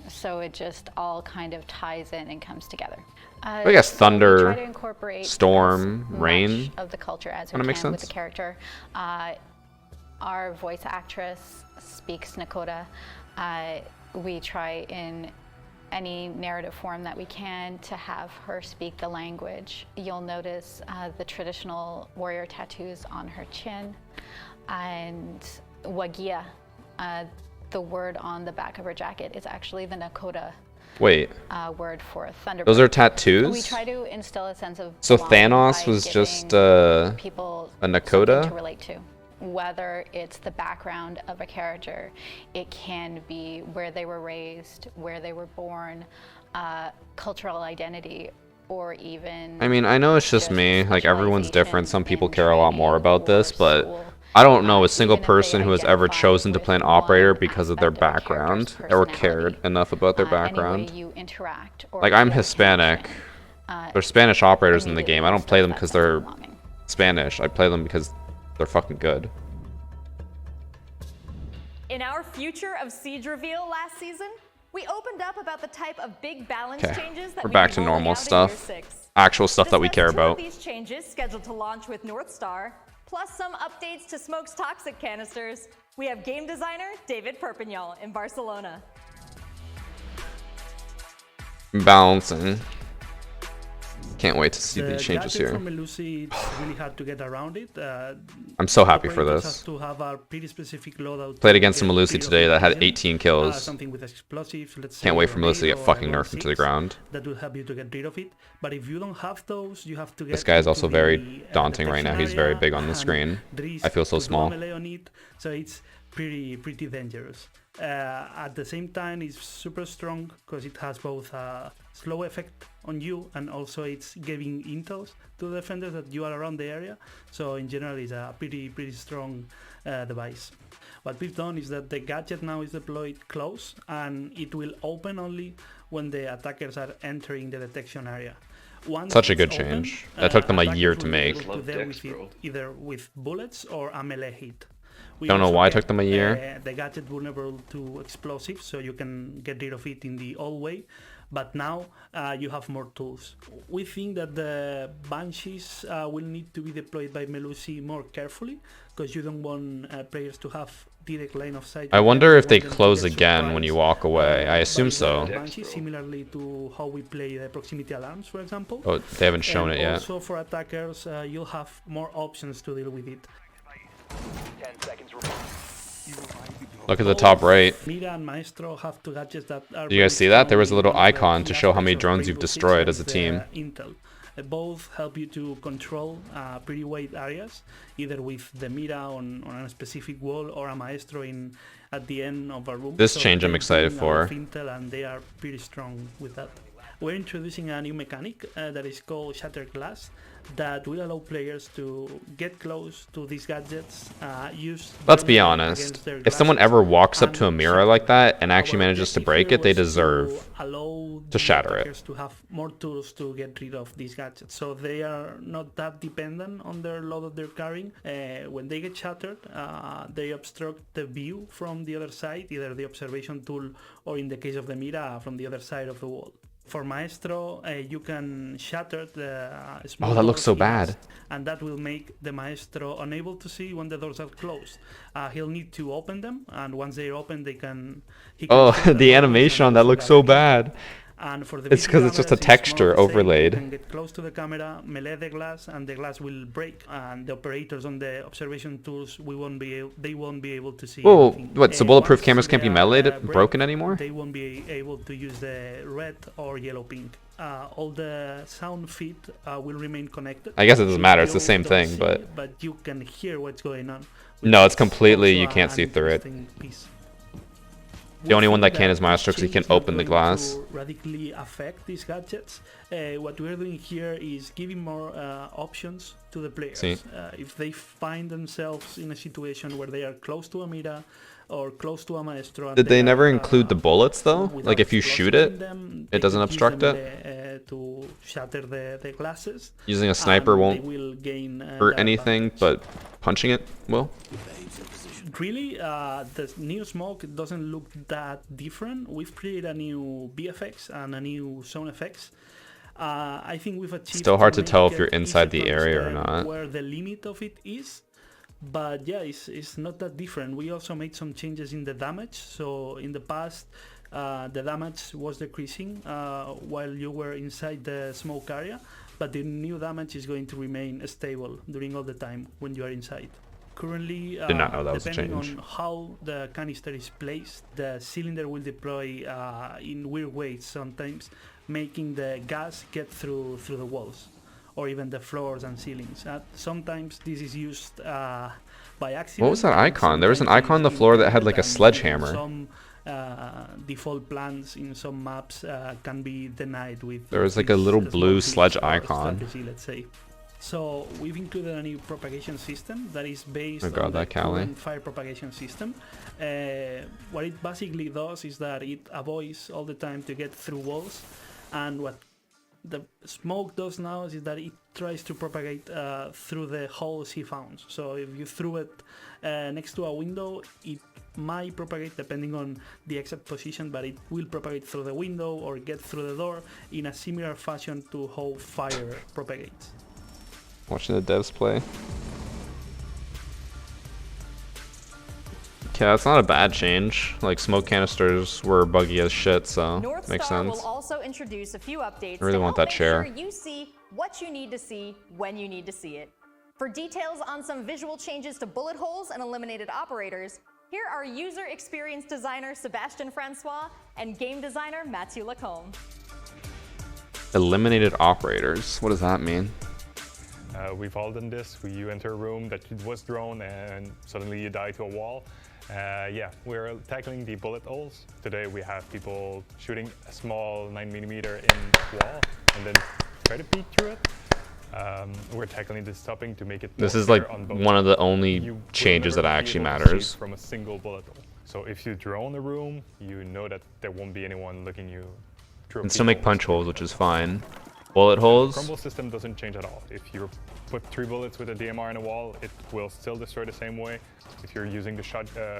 [SPEAKER 7] So it just all kind of ties in and comes together.
[SPEAKER 2] I guess
[SPEAKER 7] so we
[SPEAKER 2] thunder,
[SPEAKER 7] try to incorporate
[SPEAKER 2] storm,
[SPEAKER 7] as
[SPEAKER 2] rain.
[SPEAKER 7] much of the culture as we
[SPEAKER 2] Kinda
[SPEAKER 7] can
[SPEAKER 2] makes
[SPEAKER 7] with
[SPEAKER 2] sense.
[SPEAKER 7] the character. Our voice actress speaks Nakota. We try in any narrative form that we can to have her speak the language. You'll notice the traditional warrior tattoos on her chin, and wagia, the word on the back of her jacket, is actually the Nakota
[SPEAKER 2] Wait,
[SPEAKER 7] word for Thunderbird.
[SPEAKER 2] those are
[SPEAKER 7] We
[SPEAKER 2] tattoos?
[SPEAKER 7] try to instill a sense of
[SPEAKER 2] So
[SPEAKER 7] belonging
[SPEAKER 2] Thanos
[SPEAKER 7] by
[SPEAKER 2] was just
[SPEAKER 7] giving people
[SPEAKER 2] a
[SPEAKER 7] something
[SPEAKER 2] Nakota?
[SPEAKER 7] to relate to. Whether it's the background of a character, it can be where they were raised, where they were born, cultural identity, or even.
[SPEAKER 2] I mean, I know it's just me. Like, everyone's different. Some people care a lot more about this, but
[SPEAKER 7] school.
[SPEAKER 2] I don't know a single
[SPEAKER 7] Even if they
[SPEAKER 2] person who has ever
[SPEAKER 7] identify
[SPEAKER 2] chosen to
[SPEAKER 7] with
[SPEAKER 2] play an
[SPEAKER 7] one
[SPEAKER 2] operator because of their
[SPEAKER 7] aspect of a character's
[SPEAKER 2] background or cared
[SPEAKER 7] personality.
[SPEAKER 2] enough about their
[SPEAKER 7] Any way
[SPEAKER 2] background.
[SPEAKER 7] you interact or
[SPEAKER 2] Like, I'm
[SPEAKER 7] pay
[SPEAKER 2] Hispanic.
[SPEAKER 7] attention,
[SPEAKER 2] There's Spanish operators in the game. I don't play them
[SPEAKER 7] that
[SPEAKER 2] because
[SPEAKER 7] sense of
[SPEAKER 2] they're
[SPEAKER 7] belonging.
[SPEAKER 2] Spanish. I play them because they're fucking good.
[SPEAKER 3] In our Future of Siege reveal last season, we opened up about the type of big balance
[SPEAKER 2] Okay,
[SPEAKER 3] changes that
[SPEAKER 2] we're
[SPEAKER 3] we'd
[SPEAKER 2] back
[SPEAKER 3] be
[SPEAKER 2] to
[SPEAKER 3] rolling
[SPEAKER 2] normal
[SPEAKER 3] out in
[SPEAKER 2] stuff.
[SPEAKER 3] Year 6.
[SPEAKER 2] Actual stuff that we care
[SPEAKER 3] Discuss two of
[SPEAKER 2] about.
[SPEAKER 3] these changes scheduled to launch with North Star, plus some updates to Smoke's toxic canisters. We have game designer David Perpignol in Barcelona.
[SPEAKER 2] Balancing. Can't wait to see
[SPEAKER 8] The
[SPEAKER 2] these changes
[SPEAKER 8] gadget
[SPEAKER 2] here.
[SPEAKER 8] from Melusi, it's really hard to get around it.
[SPEAKER 2] I'm so happy for
[SPEAKER 8] Operators
[SPEAKER 2] this.
[SPEAKER 8] have to have a pretty specific loadout
[SPEAKER 2] Played
[SPEAKER 8] to
[SPEAKER 2] against some
[SPEAKER 8] get
[SPEAKER 2] Melusi
[SPEAKER 8] rid of
[SPEAKER 2] today that had
[SPEAKER 8] poison.
[SPEAKER 2] 18 kills.
[SPEAKER 8] Something with explosives, let's say
[SPEAKER 2] Can't wait
[SPEAKER 8] a
[SPEAKER 2] for Melusi to
[SPEAKER 8] grenade
[SPEAKER 2] get
[SPEAKER 8] or
[SPEAKER 2] fucking
[SPEAKER 8] a
[SPEAKER 2] nerfed into the
[SPEAKER 8] 6,
[SPEAKER 2] ground.
[SPEAKER 8] That will help you to get rid of it. But if you don't have those, you have to get
[SPEAKER 2] This guy is
[SPEAKER 8] into
[SPEAKER 2] also very
[SPEAKER 8] the,
[SPEAKER 2] daunting right now.
[SPEAKER 8] detection
[SPEAKER 2] He's very
[SPEAKER 8] area
[SPEAKER 2] big on the
[SPEAKER 8] and
[SPEAKER 2] screen.
[SPEAKER 8] risk
[SPEAKER 2] I feel so
[SPEAKER 8] to do a
[SPEAKER 2] small.
[SPEAKER 8] melee on it, so it's pretty dangerous. At the same time, it's super strong because it has both a slow effect on you and also it's giving intels to the defenders that you are around the area. So in general, it's a pretty strong device. What we've done is that the gadget now is deployed close and it will open only when the attackers are entering the detection area. Once
[SPEAKER 2] Such a
[SPEAKER 8] it's
[SPEAKER 2] good
[SPEAKER 8] open,
[SPEAKER 2] change. That took them a
[SPEAKER 8] attackers
[SPEAKER 2] year
[SPEAKER 8] will
[SPEAKER 2] to
[SPEAKER 8] be
[SPEAKER 2] make.
[SPEAKER 8] able to deal with it either with bullets or a melee hit. We
[SPEAKER 2] Don't know
[SPEAKER 8] also
[SPEAKER 2] why it
[SPEAKER 8] get,
[SPEAKER 2] took them a year.
[SPEAKER 8] the gadget vulnerable to explosives, so you can get rid of it in the old way. But now you have more tools. We think that the Banshees will need to be deployed by Melusi more carefully because you don't want players to have direct line of sight.
[SPEAKER 2] I
[SPEAKER 8] with
[SPEAKER 2] wonder
[SPEAKER 8] them.
[SPEAKER 2] if
[SPEAKER 8] You
[SPEAKER 2] they
[SPEAKER 8] want them to
[SPEAKER 2] close
[SPEAKER 8] get
[SPEAKER 2] again when you walk away. I assume
[SPEAKER 8] by
[SPEAKER 2] so.
[SPEAKER 8] the Banshees, similarly to how we play the proximity alarms, for example.
[SPEAKER 2] Oh, they haven't shown
[SPEAKER 8] And
[SPEAKER 2] it yet.
[SPEAKER 8] Also for attackers, you'll have more options to deal with it.
[SPEAKER 2] Look at the top right.
[SPEAKER 8] Mira and Maestro have two gadgets that are
[SPEAKER 2] Do you guys
[SPEAKER 8] very
[SPEAKER 2] see that? There was a
[SPEAKER 8] strong
[SPEAKER 2] little
[SPEAKER 8] in one of the
[SPEAKER 2] icon
[SPEAKER 8] key
[SPEAKER 2] to show how many
[SPEAKER 8] aspects of
[SPEAKER 2] drones you've
[SPEAKER 8] Rainbow Six
[SPEAKER 2] destroyed
[SPEAKER 8] was
[SPEAKER 2] as a
[SPEAKER 8] the
[SPEAKER 2] team.
[SPEAKER 8] Intel. Both help you to control pretty wide areas, either with the Mira on a specific wall or a Maestro at the end of a room.
[SPEAKER 2] This
[SPEAKER 8] So
[SPEAKER 2] change I'm
[SPEAKER 8] they're
[SPEAKER 2] excited
[SPEAKER 8] doing a lot of
[SPEAKER 2] for.
[SPEAKER 8] Intel and they are pretty strong with that. We're introducing a new mechanic that is called Shattered Glass that will allow players to get close to these gadgets.
[SPEAKER 2] Let's be honest. If someone ever walks up to a mirror like that and actually manages to break it, they deserve to shatter it.
[SPEAKER 8] To have more tools to get rid of these gadgets, so they are not that dependent on their load that they're carrying. When they get shattered, they obstruct the view from the other side, either the observation tool or in the case of the Mira, from the other side of the wall. For Maestro, you can shatter the small
[SPEAKER 2] Oh, that looks
[SPEAKER 8] doors
[SPEAKER 2] so
[SPEAKER 8] he
[SPEAKER 2] bad.
[SPEAKER 8] has, and that will make the Maestro unable to see when the doors are closed. He'll need to open them, and once they're open, he can
[SPEAKER 2] Oh,
[SPEAKER 8] shoot them
[SPEAKER 2] the
[SPEAKER 8] and
[SPEAKER 2] animation on
[SPEAKER 8] also
[SPEAKER 2] that looks so
[SPEAKER 8] directly.
[SPEAKER 2] bad.
[SPEAKER 8] And for the
[SPEAKER 2] It's
[SPEAKER 8] VT
[SPEAKER 2] 'cause it's just a
[SPEAKER 8] cameras, more
[SPEAKER 2] texture
[SPEAKER 8] of the same.
[SPEAKER 2] overlaid.
[SPEAKER 8] You can get close to the camera, melee the glass, and the glass will break. And the operators on the observation tools, they won't be able to see.
[SPEAKER 2] Whoa,
[SPEAKER 8] anything.
[SPEAKER 2] what, so bulletproof
[SPEAKER 8] Once
[SPEAKER 2] cameras can't be
[SPEAKER 8] they
[SPEAKER 2] meleeed,
[SPEAKER 8] break,
[SPEAKER 2] broken anymore?
[SPEAKER 8] They won't be able to use the red or yellow pink. All the sound feed will remain connected.
[SPEAKER 2] I guess it doesn't matter, it's the
[SPEAKER 8] You
[SPEAKER 2] same
[SPEAKER 8] don't
[SPEAKER 2] thing,
[SPEAKER 8] see,
[SPEAKER 2] but
[SPEAKER 8] you can hear what's going on.
[SPEAKER 2] No,
[SPEAKER 8] which
[SPEAKER 2] it's
[SPEAKER 8] is
[SPEAKER 2] completely-
[SPEAKER 8] also
[SPEAKER 2] you can't
[SPEAKER 8] an
[SPEAKER 2] see through it.
[SPEAKER 8] interesting piece.
[SPEAKER 2] The only one that
[SPEAKER 8] We
[SPEAKER 2] can
[SPEAKER 8] think
[SPEAKER 2] is Maestro 'cause he
[SPEAKER 8] this
[SPEAKER 2] can
[SPEAKER 8] change is not
[SPEAKER 2] open the
[SPEAKER 8] going
[SPEAKER 2] glass.
[SPEAKER 8] to radically affect these gadgets. What we're doing here is giving more options to the players.
[SPEAKER 2] See.
[SPEAKER 8] If they find themselves in a situation where they are close to a Mira or close to a Maestro, and
[SPEAKER 2] Did they
[SPEAKER 8] are,
[SPEAKER 2] never include the bullets though?
[SPEAKER 8] without
[SPEAKER 2] Like if you shoot
[SPEAKER 8] explosives
[SPEAKER 2] it,
[SPEAKER 8] in them,
[SPEAKER 2] it
[SPEAKER 8] they
[SPEAKER 2] doesn't
[SPEAKER 8] could use
[SPEAKER 2] obstruct
[SPEAKER 8] them,
[SPEAKER 2] it?
[SPEAKER 8] to shatter the glasses.
[SPEAKER 2] Using a sniper
[SPEAKER 8] and
[SPEAKER 2] won't
[SPEAKER 8] they will gain,
[SPEAKER 2] hurt
[SPEAKER 8] that
[SPEAKER 2] anything,
[SPEAKER 8] advantage.
[SPEAKER 2] but punching it will.
[SPEAKER 8] Really, the new smoke doesn't look that different. We've created a new BFX and a new zone effects. I think we've achieved.
[SPEAKER 2] Still hard to
[SPEAKER 8] make
[SPEAKER 2] tell if
[SPEAKER 8] it
[SPEAKER 2] you're inside
[SPEAKER 8] easier
[SPEAKER 2] the
[SPEAKER 8] to
[SPEAKER 2] area or
[SPEAKER 8] understand
[SPEAKER 2] not.
[SPEAKER 8] Where the limit of it is, but yeah, it's not that different. We also made some changes in the damage. So in the past, the damage was decreasing while you were inside the smoke area, but the new damage is going to remain stable during all the time when you are inside. Currently,
[SPEAKER 2] Did not know that was a
[SPEAKER 8] depending
[SPEAKER 2] change.
[SPEAKER 8] on how the canister is placed, the cylinder will deploy in weird ways sometimes, making the gas get through the walls or even the floors and ceilings. Sometimes this is used by accident.
[SPEAKER 2] What was that
[SPEAKER 8] and
[SPEAKER 2] icon? There was an
[SPEAKER 8] sometimes
[SPEAKER 2] icon on the
[SPEAKER 8] it's
[SPEAKER 2] floor that had like a
[SPEAKER 8] intended, and
[SPEAKER 2] sledgehammer.
[SPEAKER 8] Some default plans in some maps can be denied with.
[SPEAKER 2] There was like a little blue sledge icon.
[SPEAKER 8] Strategy, let's say. So we've included a new propagation system that is based
[SPEAKER 2] Oh God,
[SPEAKER 8] on the
[SPEAKER 2] that Cali.
[SPEAKER 8] current fire propagation system. What it basically does is that it avoids all the time to get through walls, and what the smoke does now is that it tries to propagate through the holes he found. So if you threw it next to a window, it might propagate depending on the exact position, but it will propagate through the window or get through the door in a similar fashion to how fire propagates.
[SPEAKER 2] Watching the devs play. Okay, that's not a bad change. Like, smoke canisters were buggy as shit, so
[SPEAKER 3] North
[SPEAKER 2] makes
[SPEAKER 3] Star
[SPEAKER 2] sense.
[SPEAKER 3] will also introduce a few updates
[SPEAKER 2] I really
[SPEAKER 3] to
[SPEAKER 2] want
[SPEAKER 3] help
[SPEAKER 2] that
[SPEAKER 3] make
[SPEAKER 2] chair.
[SPEAKER 3] sure you see what you need to see when you need to see it. For details on some visual changes to bullet holes and eliminated operators, here are user experience designer Sebastian Francois and game designer Mathieu Lacombe.
[SPEAKER 2] Eliminated operators. What does that mean?
[SPEAKER 9] We've all done this. You enter a room that was thrown and suddenly you die to a wall. Yeah, we're tackling the bullet holes. Today we have people shooting a small 9mm in the wall and then try to peek through it. We're tackling this stopping to make it.
[SPEAKER 2] This is like one of the only changes that actually matters.
[SPEAKER 9] From a single bullet hole. So if you drone a room, you know that there won't be anyone looking you through.
[SPEAKER 2] And still make punch holes, which is fine. Bullet holes.
[SPEAKER 9] The crumble system doesn't change at all. If you put 3 bullets with a DMR in a wall, it will still destroy the same way. If you're using the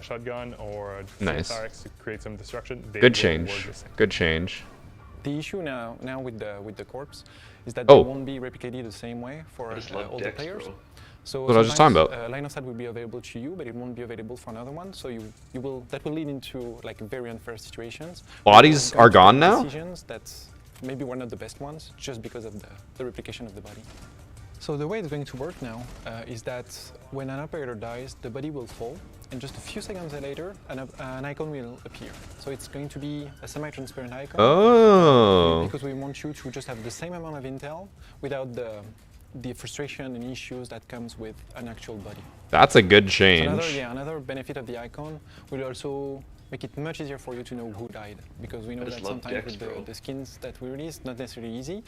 [SPEAKER 9] shotgun or
[SPEAKER 2] Nice.
[SPEAKER 9] CSRX to create some destruction, they
[SPEAKER 2] Good
[SPEAKER 9] will
[SPEAKER 2] change.
[SPEAKER 9] work the same.
[SPEAKER 2] Good change.
[SPEAKER 10] The issue now with the corpse is that
[SPEAKER 2] Oh.
[SPEAKER 10] they won't be replicated the same way for all the players. So
[SPEAKER 2] What I was just talking
[SPEAKER 10] sometimes,
[SPEAKER 2] about.
[SPEAKER 10] line of sight will be available to you, but it won't be available for another one. So that will lead into like very unfair situations.
[SPEAKER 2] Bodies
[SPEAKER 10] where
[SPEAKER 2] are
[SPEAKER 10] you're going
[SPEAKER 2] gone
[SPEAKER 10] to
[SPEAKER 2] now?
[SPEAKER 10] make decisions that maybe were not the best ones, just because of the replication of the body. So the way it's going to work now is that when an operator dies, the body will fall, and just a few seconds later, an icon will appear. So it's going to be a semi-transparent icon.
[SPEAKER 2] Oh.
[SPEAKER 10] Because we want you to just have the same amount of intel without the frustration and issues that comes with an actual body.
[SPEAKER 2] That's a good change.
[SPEAKER 10] Another benefit of the icon will also make it much easier for you to know who died, because we know that sometimes with the skins that we release, not necessarily easy.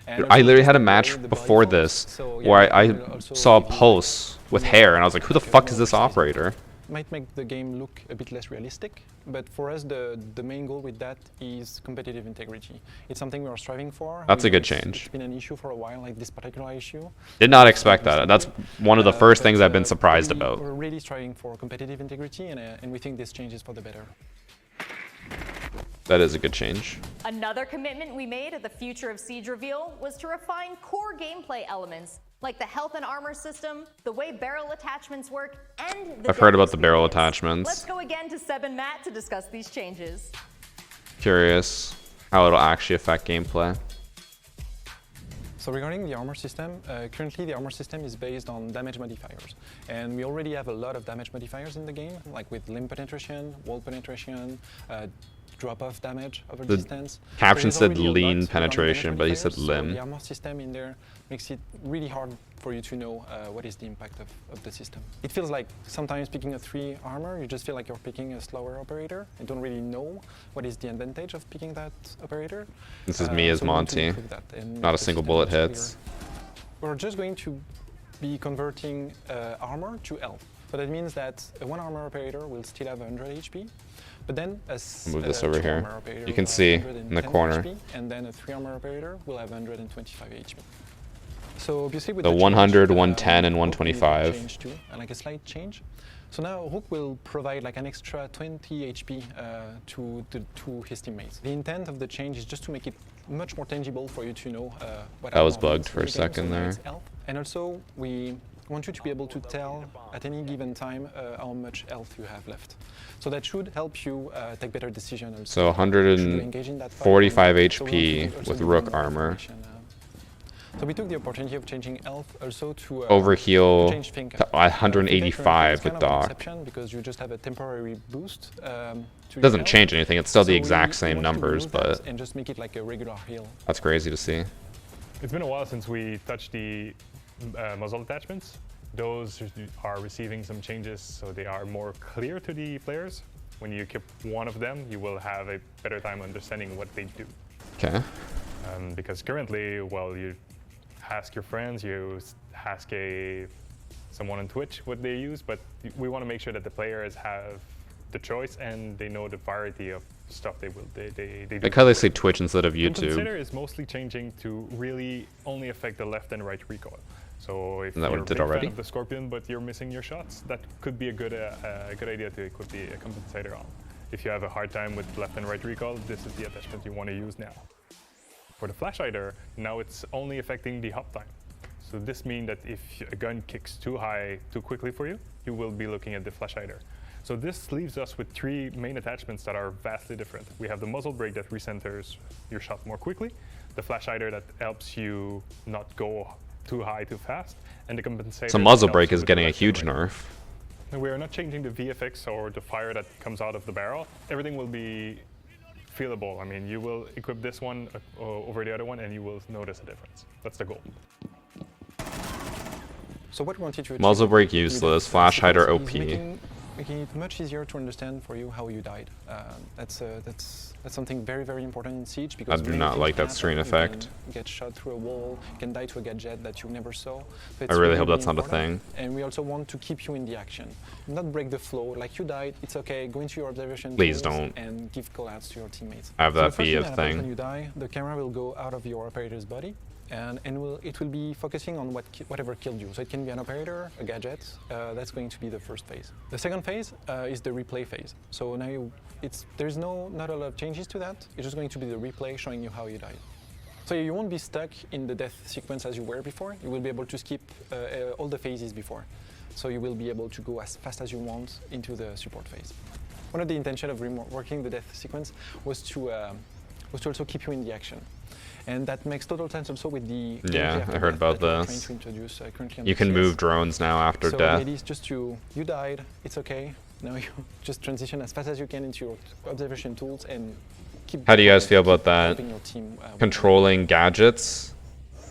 [SPEAKER 10] And
[SPEAKER 2] I literally had a
[SPEAKER 10] the
[SPEAKER 2] match
[SPEAKER 10] body
[SPEAKER 2] before
[SPEAKER 10] falls,
[SPEAKER 2] this
[SPEAKER 10] so, yeah,
[SPEAKER 2] where
[SPEAKER 10] it
[SPEAKER 2] I
[SPEAKER 10] will also
[SPEAKER 2] saw a
[SPEAKER 10] give you,
[SPEAKER 2] pulse with hair and I was like, who the fuck is this operator?
[SPEAKER 10] Might make the game look a bit less realistic, but for us the main goal with that is competitive integrity. It's something we are striving for.
[SPEAKER 2] That's a good
[SPEAKER 10] It's
[SPEAKER 2] change.
[SPEAKER 10] been an issue for a while, like this particular issue.
[SPEAKER 2] Did not expect that. That's one of the first things I've been surprised about.
[SPEAKER 10] We're really striving for competitive integrity, and we think this change is for the better.
[SPEAKER 2] That is a good change.
[SPEAKER 3] Another commitment we made at the Future of Siege reveal was to refine core gameplay elements like the health and armor system, the way barrel attachments work, and the
[SPEAKER 2] I've heard about
[SPEAKER 3] death
[SPEAKER 2] the barrel
[SPEAKER 3] experience.
[SPEAKER 2] attachments.
[SPEAKER 3] Let's go again to Seb and Matt to discuss these changes.
[SPEAKER 2] Curious how it'll actually affect gameplay.
[SPEAKER 10] So regarding the armor system, currently the armor system is based on damage modifiers. And we already have a lot of damage modifiers in the game, like with limb penetration, wall penetration, drop-off damage over
[SPEAKER 2] The
[SPEAKER 10] distance.
[SPEAKER 2] caption
[SPEAKER 10] So there's
[SPEAKER 2] said
[SPEAKER 10] already a lot
[SPEAKER 2] lean
[SPEAKER 10] around the
[SPEAKER 2] penetration,
[SPEAKER 10] damage
[SPEAKER 2] but he said
[SPEAKER 10] modifiers,
[SPEAKER 2] limb.
[SPEAKER 10] So the armor system in there makes it really hard for you to know what is the impact of the system. It feels like sometimes picking a 3 armor, you just feel like you're picking a slower operator. You don't really know what is the advantage of picking that operator.
[SPEAKER 2] This is me as
[SPEAKER 10] so we want to
[SPEAKER 2] Monty.
[SPEAKER 10] improve that and
[SPEAKER 2] Not
[SPEAKER 10] make
[SPEAKER 2] a
[SPEAKER 10] the
[SPEAKER 2] single
[SPEAKER 10] system
[SPEAKER 2] bullet
[SPEAKER 10] much
[SPEAKER 2] hits.
[SPEAKER 10] clearer. We're just going to be converting armor to health. So that means that a 1 armor operator will still have 100 HP, but then
[SPEAKER 2] Move this over
[SPEAKER 10] 2
[SPEAKER 2] here.
[SPEAKER 10] armor operator
[SPEAKER 2] You can
[SPEAKER 10] will have
[SPEAKER 2] see in the
[SPEAKER 10] 110
[SPEAKER 2] corner.
[SPEAKER 10] HP, and then a 3 armor operator will have 125 HP. So obviously with
[SPEAKER 2] The
[SPEAKER 10] change,
[SPEAKER 2] 100, 110, and
[SPEAKER 10] Rook will
[SPEAKER 2] 125.
[SPEAKER 10] change too, and like a slight change. So now Rook will provide like an extra 20 HP to his teammates. The intent of the change is just to make it much more tangible for you to know what
[SPEAKER 2] That was
[SPEAKER 10] armor
[SPEAKER 2] bugged
[SPEAKER 10] means
[SPEAKER 2] for a
[SPEAKER 10] in the game,
[SPEAKER 2] second
[SPEAKER 10] so now
[SPEAKER 2] there.
[SPEAKER 10] it's health. And also we want you to be able to tell at any given time how much health you have left. So that should help you take better decisions.
[SPEAKER 2] So 145 HP with Rook armor.
[SPEAKER 10] So we took the opportunity of changing health also to
[SPEAKER 2] Overheal
[SPEAKER 10] change think
[SPEAKER 2] to 185 with Doc.
[SPEAKER 10] because you just have a temporary boost. To
[SPEAKER 2] Doesn't
[SPEAKER 10] your
[SPEAKER 2] change
[SPEAKER 10] health.
[SPEAKER 2] anything. It's still the
[SPEAKER 10] So
[SPEAKER 2] exact
[SPEAKER 10] we
[SPEAKER 2] same
[SPEAKER 10] want to
[SPEAKER 2] numbers,
[SPEAKER 10] remove that
[SPEAKER 2] but
[SPEAKER 10] and just make it like a regular heal.
[SPEAKER 2] that's crazy to see.
[SPEAKER 9] It's been a while since we touched the muzzle attachments. Those are receiving some changes, so they are more clear to the players. When you equip one of them, you will have a better time understanding what they do.
[SPEAKER 2] Okay.
[SPEAKER 9] Because currently, well, you ask your friends, you ask someone on Twitch what they use, but we want to make sure that the players have the choice and they know the variety of stuff they do.
[SPEAKER 2] Like how they say Twitch instead of YouTube.
[SPEAKER 9] Consider is mostly changing to really only affect the left and right recoil. So if
[SPEAKER 2] Isn't that what
[SPEAKER 9] you're
[SPEAKER 2] it did
[SPEAKER 9] a big
[SPEAKER 2] already?
[SPEAKER 9] fan of the Scorpion but you're missing your shots, that could be a good idea to equip the compensator on. If you have a hard time with left and right recoil, this is the attachment you want to use now. For the flash hider, now it's only affecting the hop time. So this means that if a gun kicks too high too quickly for you, you will be looking at the flash hider. So this leaves us with three main attachments that are vastly different. We have the muzzle brake that recenters your shot more quickly, the flash hider that helps you not go too high too fast, and the compensator.
[SPEAKER 2] So muzzle brake is getting a huge nerf.
[SPEAKER 9] And we are not changing the VFX or the fire that comes out of the barrel. Everything will be feelable. I mean, you will equip this one over the other one and you will notice a difference. That's the goal.
[SPEAKER 10] So what we wanted to achieve
[SPEAKER 2] Muzzle brake
[SPEAKER 10] with
[SPEAKER 2] useless,
[SPEAKER 10] the
[SPEAKER 2] flash hider
[SPEAKER 10] sequence
[SPEAKER 2] OP.
[SPEAKER 10] is making it much easier to understand for you how you died. That's something very, very important in Siege because
[SPEAKER 2] I do
[SPEAKER 10] many
[SPEAKER 2] not
[SPEAKER 10] things
[SPEAKER 2] like
[SPEAKER 10] can
[SPEAKER 2] that screen
[SPEAKER 10] happen. You
[SPEAKER 2] effect.
[SPEAKER 10] can get shot through a wall, you can die to a gadget that you never saw. So
[SPEAKER 2] I really hope that's not a
[SPEAKER 10] important.
[SPEAKER 2] thing.
[SPEAKER 10] And we also want to keep you in the action, not break the flow. Like you died, it's okay. Go into your observation
[SPEAKER 2] Please
[SPEAKER 10] tools
[SPEAKER 2] don't.
[SPEAKER 10] and give callouts to your teammates.
[SPEAKER 2] Have
[SPEAKER 10] So
[SPEAKER 2] that
[SPEAKER 10] the first
[SPEAKER 2] be a
[SPEAKER 10] that happens
[SPEAKER 2] thing.
[SPEAKER 10] When you die, the camera will go out of your operator's body. And it will be focusing on whatever killed you. So it can be an operator, a gadget. That's going to be the first phase. The second phase is the replay phase. So now there's not a lot of changes to that. It's just going to be the replay showing you how you died. So you won't be stuck in the death sequence as you were before. You will be able to skip all the phases before. So you will be able to go as fast as you want into the support phase. One of the intentions of reworking the death sequence was to also keep you in the action. And that makes total sense also with the...
[SPEAKER 2] Yeah, I heard about this. You can move drones now after
[SPEAKER 10] so
[SPEAKER 2] death.
[SPEAKER 10] So it's just you died, it's okay. Now you just transition as fast as you can into your observation tools and keep...
[SPEAKER 2] How do you guys feel about that?
[SPEAKER 10] helping your team,
[SPEAKER 2] Controlling gadgets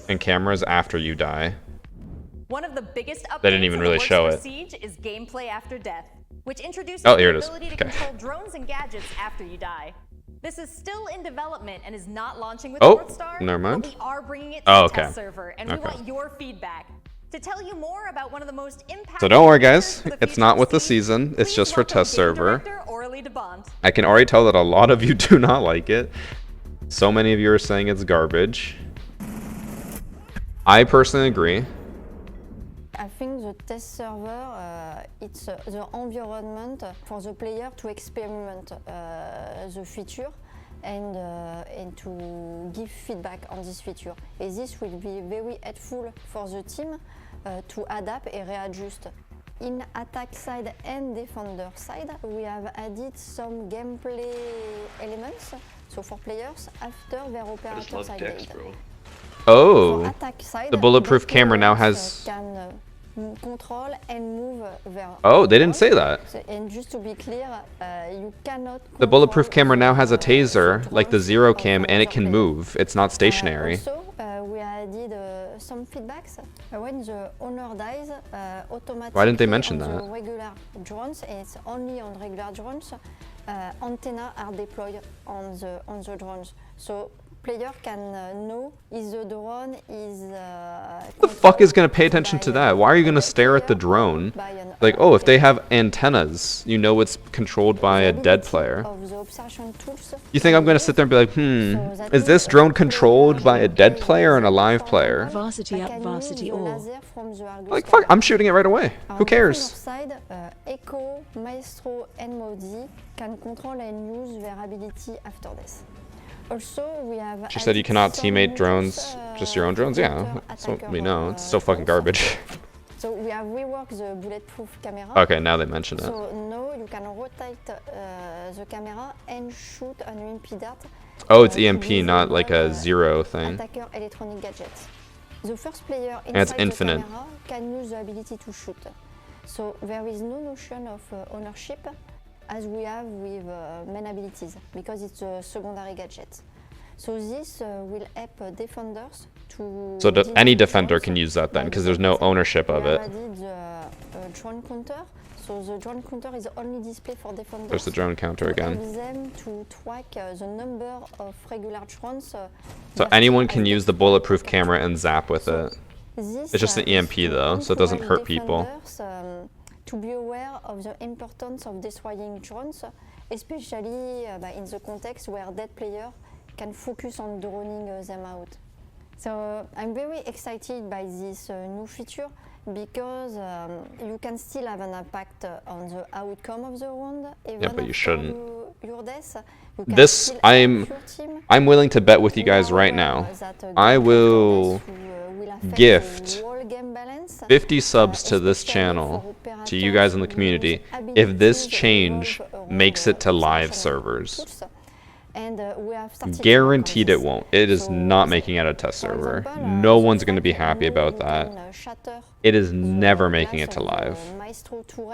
[SPEAKER 2] and cameras after you die.
[SPEAKER 3] One of the biggest updates
[SPEAKER 2] They didn't even really show it.
[SPEAKER 3] Siege is gameplay after death, which introduces
[SPEAKER 2] Oh,
[SPEAKER 3] the
[SPEAKER 2] here it is.
[SPEAKER 3] ability to
[SPEAKER 2] Okay.
[SPEAKER 3] control drones and gadgets after you die. This is still in development and is not launching with
[SPEAKER 2] Oh,
[SPEAKER 3] Northstar,
[SPEAKER 2] never mind.
[SPEAKER 3] but we are bringing it to
[SPEAKER 2] Oh,
[SPEAKER 3] the
[SPEAKER 2] okay.
[SPEAKER 3] test server, and we
[SPEAKER 2] Okay.
[SPEAKER 3] want your feedback. To tell you more about one of the most impactful
[SPEAKER 2] So don't worry guys,
[SPEAKER 3] features for the
[SPEAKER 2] it's
[SPEAKER 3] future
[SPEAKER 2] not
[SPEAKER 3] of
[SPEAKER 2] with the
[SPEAKER 3] Siege,
[SPEAKER 2] season, it's
[SPEAKER 3] please
[SPEAKER 2] just for
[SPEAKER 3] welcome
[SPEAKER 2] test
[SPEAKER 3] Game
[SPEAKER 2] server.
[SPEAKER 3] Director Aurélie de Bont.
[SPEAKER 2] I can already tell that a lot of you do not like it. So many of you are saying it's garbage. I personally agree.
[SPEAKER 11] I think the test server, it's the environment for the player to experiment the feature and to give feedback on this feature. And this will be very helpful for the team to adapt and readjust. In attack side and defender side, we have added some gameplay elements, so for players, after their operator side died.
[SPEAKER 2] Oh,
[SPEAKER 11] For attack side,
[SPEAKER 2] the bulletproof
[SPEAKER 11] both
[SPEAKER 2] camera now
[SPEAKER 11] players,
[SPEAKER 2] has...
[SPEAKER 11] can control and move their
[SPEAKER 2] Oh, they didn't say that.
[SPEAKER 11] So, and just to be clear, you cannot
[SPEAKER 2] The bulletproof
[SPEAKER 11] control
[SPEAKER 2] camera now has a
[SPEAKER 11] the
[SPEAKER 2] taser, like the
[SPEAKER 11] drones
[SPEAKER 2] zero
[SPEAKER 11] of
[SPEAKER 2] cam,
[SPEAKER 11] the
[SPEAKER 2] and it
[SPEAKER 11] other
[SPEAKER 2] can
[SPEAKER 11] player.
[SPEAKER 2] move. It's not stationary.
[SPEAKER 11] Also, we added some feedbacks. When the owner dies, automatically
[SPEAKER 2] Why didn't they mention
[SPEAKER 11] on
[SPEAKER 2] that?
[SPEAKER 11] the regular drones, and it's only on regular drones, antennas are deployed on the drones. So player can know if the drone is
[SPEAKER 2] Who the fuck is going to pay attention to that? Why are you going to stare at the drone? Like, oh, if they have antennas, you know it's controlled by a dead player.
[SPEAKER 11] of the observation tools.
[SPEAKER 2] You think I'm going to sit there and be like, is this drone controlled by a dead player and a live player?
[SPEAKER 12] Varsity up, varsity all.
[SPEAKER 2] Like, fuck, I'm shooting it right away. Who cares?
[SPEAKER 11] Side, Echo, Maestro, and Modi can control and use their ability after this. Also, we have
[SPEAKER 2] She said you cannot teammate drones, just your own drones? Yeah, that's what we know. It's still fucking garbage.
[SPEAKER 11] So we have reworked the bulletproof camera.
[SPEAKER 2] Okay, now they mention it.
[SPEAKER 11] So now you can rotate the camera and shoot an EMP dart.
[SPEAKER 2] Oh, it's EMP, not like a zero thing.
[SPEAKER 11] Attacker electronic gadgets. The first player
[SPEAKER 2] And it's
[SPEAKER 11] inside
[SPEAKER 2] infinite.
[SPEAKER 11] the camera can use the ability to shoot. So there is no notion of ownership as we have with main abilities, because it's a secondary gadget. So this will help defenders to...
[SPEAKER 2] So any defender
[SPEAKER 11] drones
[SPEAKER 2] can use that then,
[SPEAKER 11] by
[SPEAKER 2] because there's no ownership of
[SPEAKER 11] we
[SPEAKER 2] it.
[SPEAKER 11] have added the drone counter, So the drone counter is only displayed for defenders.
[SPEAKER 2] There's the drone counter again.
[SPEAKER 11] Help them to track the number of regular drones.
[SPEAKER 2] So anyone can use the bulletproof camera and zap with it. It's just an EMP though, so it doesn't hurt people.
[SPEAKER 11] To be aware of the importance of destroying drones, especially in the context where dead player can focus on droning them out. So I'm very excited by this new feature because you can still have an impact on the outcome of the round.
[SPEAKER 2] Yeah, but you shouldn't.
[SPEAKER 11] Your death,
[SPEAKER 2] This, I'm willing to bet with you guys right now. I will gift 50 subs to this channel, to you guys in the community, if this change makes it to live servers. Guaranteed it won't. It is not making it a test server. No one's going to be happy about that. It is never making it to live.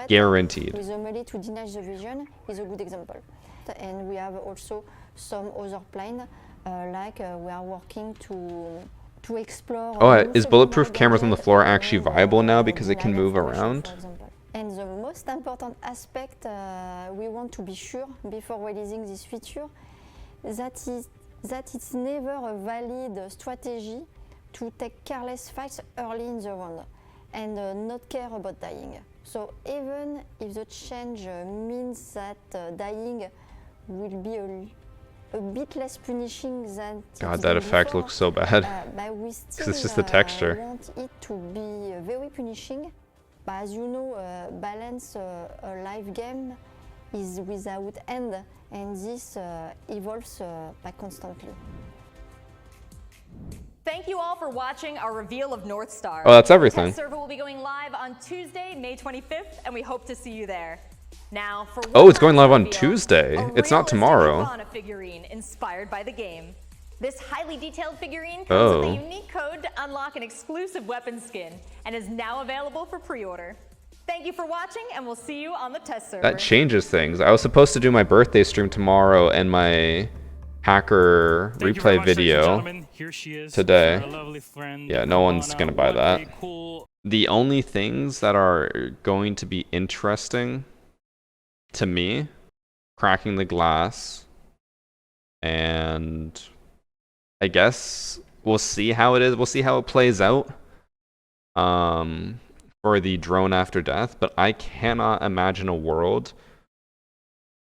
[SPEAKER 2] Guaranteed.
[SPEAKER 11] With the melee to deny the vision is a good example. And we have also some other plane, like we are working to explore.
[SPEAKER 2] Oh, is bulletproof cameras on the floor actually viable now because it can move around?
[SPEAKER 11] And the most important aspect we want to be sure before releasing this feature that it's never a valid strategy to take careless fights early in the round and not care about dying. So even if the change means that dying will be a bit less punishing than
[SPEAKER 2] God, that effect looks so bad. Because it's just the texture.
[SPEAKER 11] Want it to be very punishing. But as you know, balance a live game is without end, and this evolves constantly.
[SPEAKER 3] Thank you all for watching our reveal of North Star.
[SPEAKER 2] Oh, that's everything.
[SPEAKER 3] The test server will be going live on Tuesday, May 25th, and we hope to see you there. Now, for
[SPEAKER 2] oh, it's going live on Tuesday. It's not tomorrow.
[SPEAKER 3] A figurine inspired by the game. This highly detailed figurine comes with a unique code to unlock an exclusive weapon skin and is now available for pre-order. Thank you for watching, and we'll see you on the test server.
[SPEAKER 2] That changes things. I was supposed to do my birthday stream tomorrow and my hacker replay video
[SPEAKER 1] Here she is,
[SPEAKER 2] today.
[SPEAKER 1] our lovely friend.
[SPEAKER 2] Yeah, no one's gonna buy that.
[SPEAKER 1] Cool.
[SPEAKER 2] The only things that are going to be interesting to me, cracking the glass, and I guess we'll see how it is. We'll see how it plays out for the drone after death, but I cannot imagine a world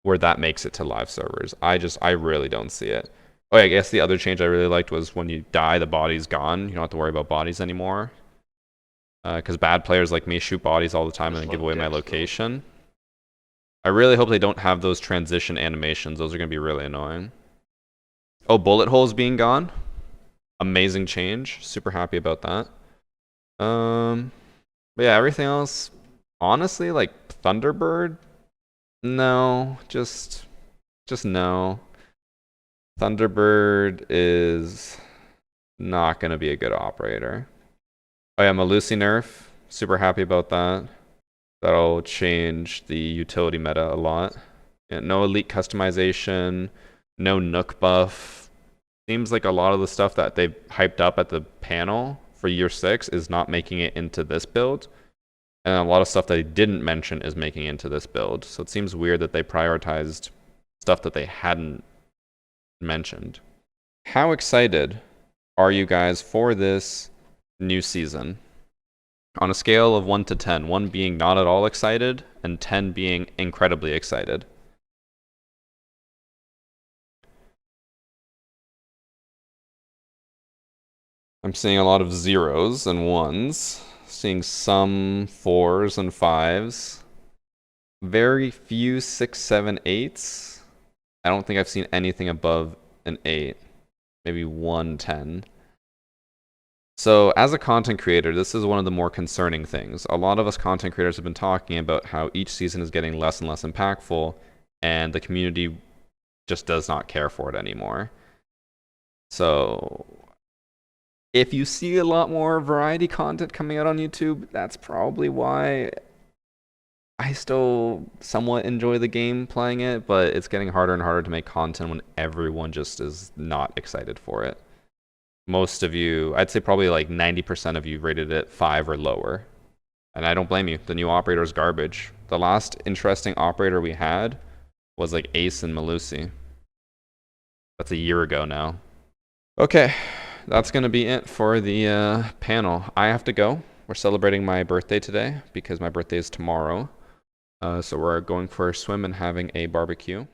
[SPEAKER 2] where that makes it to live servers. I really don't see it. Oh yeah, I guess the other change I really liked was when you die, the body's gone. You don't have to worry about bodies anymore. Because bad players like me shoot bodies all the time and then give away my location. I really hope they don't have those transition animations. Those are going to be really annoying. Oh, bullet holes being gone. Amazing change. Super happy about that. But yeah, everything else, honestly, like Thunderbird, no, just no. Thunderbird is not going to be a good operator. Oh yeah, Malusi nerf. Super happy about that. That'll change the utility meta a lot. Yeah, no elite customization, no Nook buff. Seems like a lot of the stuff that they've hyped up at the panel for year 6 is not making it into this build. And a lot of stuff that they didn't mention is making it into this build. So it seems weird that they prioritized stuff that they hadn't mentioned. How excited are you guys for this new season? On a scale of 1 to 10, 1 being not at all excited and 10 being incredibly excited. I'm seeing a lot of 0s and 1s, seeing some 4s and 5s, very few 6, 7, 8s. I don't think I've seen anything above an 8, maybe 1 10. So as a content creator, this is one of the more concerning things. A lot of us content creators have been talking about how each season is getting less and less impactful, and the community just does not care for it anymore. So if you see a lot more variety content coming out on YouTube, that's probably why I still somewhat enjoy the game playing it, but it's getting harder and harder to make content when everyone just is not excited for it. Most of you, I'd say probably like 90% of you rated it 5 or lower. And I don't blame you. The new operator is garbage. The last interesting operator we had was like Ace and Malusi. That's a year ago now. Okay, that's going to be it for the panel. I have to go. We're celebrating my birthday today because my birthday is tomorrow. So we're going for a swim and having a barbecue.